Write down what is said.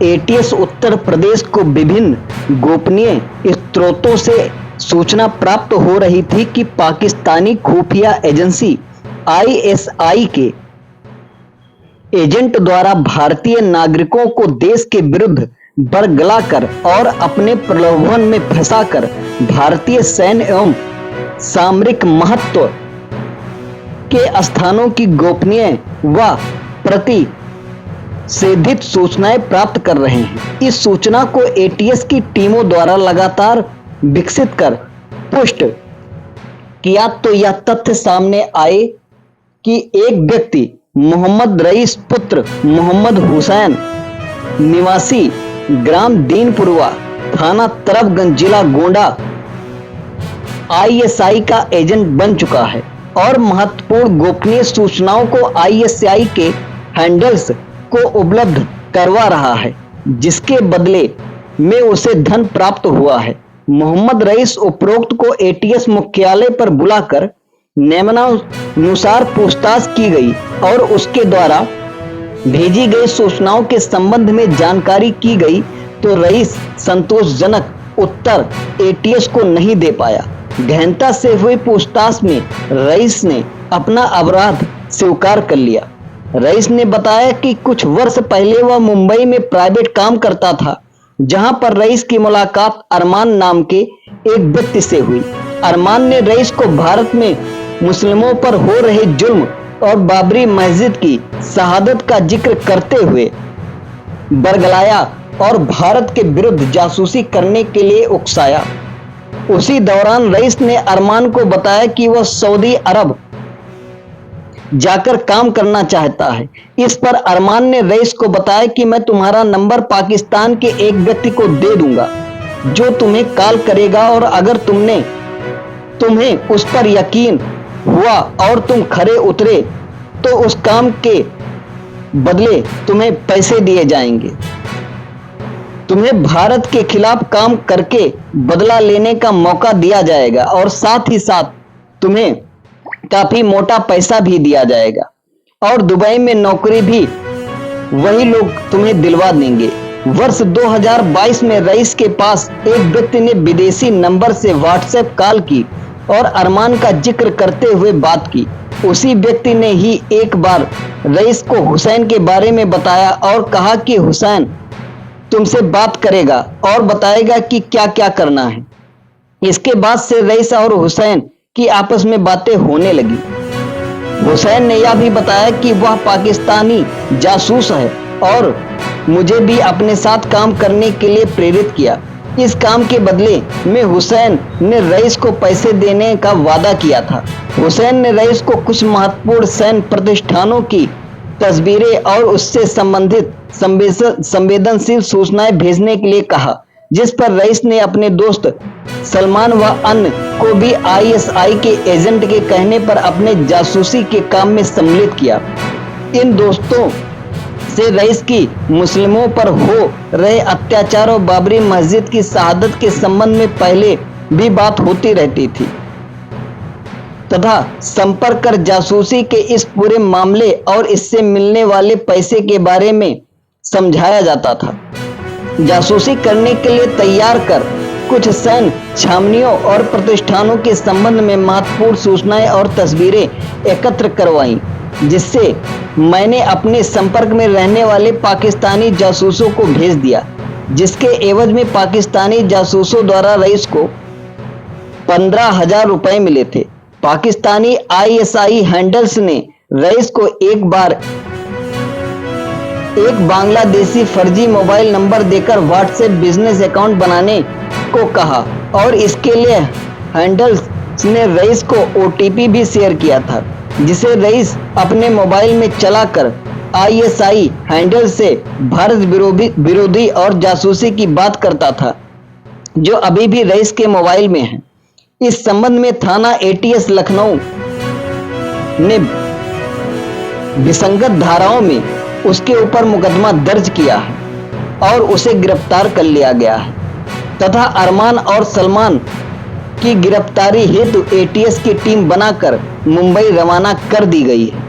ATS Uttar Pradesh को विभिन्न गोपनीय स्रोतों से सूचना प्राप्त हो रही थी कि पाकिस्तानी खुफिया एजेंसी आईएसआई के एजेंट द्वारा भारतीय नागरिकों को देश के विरुद्ध बरगलाकर और अपने प्रलोभन में फंसाकर भारतीय सैन्य एवं सामरिक महत्व के स्थानों की गोपनीय व प्रतिषेधित सूचनाएं प्राप्त कर रहे हैं। इस सूचना को एटीएस की टीमों द्वारा लगातार विकसित कर पुष्ट किया तो यह तथ्य सामने आए कि एक व्यक्ति मोहम्मद रईस पुत्र मोहम्मद हुसैन निवासी ग्राम दीनपुरवा थाना तरफगंज जिला गोंडा आईएसआई का एजेंट बन चुका है और महत्वपूर्ण गोपनीय सूचनाओं को आईएसआई के हैंडल्स को उपलब्ध करवा रहा है, जिसके बदले में उसे धन प्राप्त हुआ है। मोहम्मद रईस उपरोक्त को एटीएस मुख्यालय पर बुलाकर नियमानुसार पूछताछ की गई और उसके द्वारा भेजी गई सूचनाओं के संबंध में जानकारी की गई तो रईस संतोषजनक उत्तर एटीएस को नहीं दे पाया। गहनता से हुई पूछताछ में रईस ने अपना अपराध स्वीकार कर लिया। रईस ने बताया कि कुछ वर्ष पहले वह मुंबई में प्राइवेट काम करता था, जहां पर रईस की मुलाकात अरमान नाम के एक व्यक्ति से हुई। अरमान ने रईस को भारत में मुस्लिमों पर हो रहे जुल्म और बाबरी मस्जिद की शहादत का जिक्र करते हुए बरगलाया और भारत के विरुद्ध जासूसी करने के लिए उकसाया। उसी दौरान रईस ने अरमान को बताया कि वह सऊदी अरब जाकर काम करना चाहता है। इस पर अरमान ने रईस को बताया कि मैं तुम्हारा नंबर पाकिस्तान के एक व्यक्ति को दे दूंगा जो तुम्हें कॉल करेगा और अगर तुम्हें उस पर यकीन हुआ और तुम खरे उतरे तो उस काम के बदले तुम्हें पैसे दिए जाएंगे। तुम्हें भारत के खिलाफ काम करके बदला लेने का मौका दिया जाएगा और साथ ही साथ तुम्हें काफी मोटा पैसा भी दिया जाएगा और दुबई में नौकरी भी वही लोग तुम्हें दिलवा देंगे। वर्ष 2022 में रईस के पास एक व्यक्ति ने विदेशी नंबर से व्हाट्सएप कॉल की और अरमान का जिक्र करते हुए बात की। उसी व्यक्ति ने ही एक बार रईस को हुसैन के बारे में बताया और कहा कि हुसैन तुमसे बात करेगा और बताएगा कि क्या क्या करना है। इसके बाद से रईस और हुसैन की आपस में बातें होने लगी। हुसैन ने यह भी बताया कि वह पाकिस्तानी जासूस है और मुझे भी अपने साथ काम करने के लिए प्रेरित किया। इस काम के बदले में हुसैन ने रईस को पैसे देने का वादा किया था। हुसैन ने रईस को कुछ महत्वपूर्ण सैन्य प्रतिष्ठानों की तस्वीरें और उससे संबंधित संवेदनशील सूचनाएं भेजने के लिए कहा, जिस पर रईस ने अपने दोस्त सलमान व अन्य को भी आईएसआई के एजेंट के कहने पर अपने जासूसी के काम में सम्मिलित किया। इन दोस्तों से रईस की मुस्लिमों पर हो रहे अत्याचार और बाबरी मस्जिद की शहादत के संबंध में पहले भी बात होती रहती थी तथा संपर्क कर जासूसी के इस पूरे मामले और इससे मिलने वाले पैसे के बारे में समझाया जाता था। जासूसी करने के लिए तैयार कर कुछ सैन्य छावनियों और प्रतिष्ठानों के संबंध में महत्वपूर्ण सूचनाएं और तस्वीरें एकत्र करवाईं, जिससे मैंने अपने संपर्क में रहने वाले पाकिस्तानी जासूसों को भेज दिया, जिसके एवज में पाकिस्तानी जासूसों द्वारा रईस को 15,000 रुपए मिले थे। पाकिस्तानी आईएसआई हैंडल्स ने रईस को एक बांग्लादेशी फर्जी मोबाइल नंबर देकर व्हाट्सएप बिजनेस अकाउंट बनाने को कहा और इसके लिए हैंडल्स ने रईस को ओटीपी भी शेयर किया था, जिसे रईस अपने मोबाइल में चलाकर आईएसआई हैंडल से भारत विरोधी और जासूसी की बात करता था, जो अभी भी रईस के मोबाइल में है। इस संबंध में थाना एटीएस लखनऊ ने विसंगत धाराओं में उसके ऊपर मुकदमा दर्ज किया है और उसे गिरफ्तार कर लिया गया है तथा अरमान और सलमान की गिरफ्तारी हेतु एटीएस की टीम बनाकर मुंबई रवाना कर दी गई है।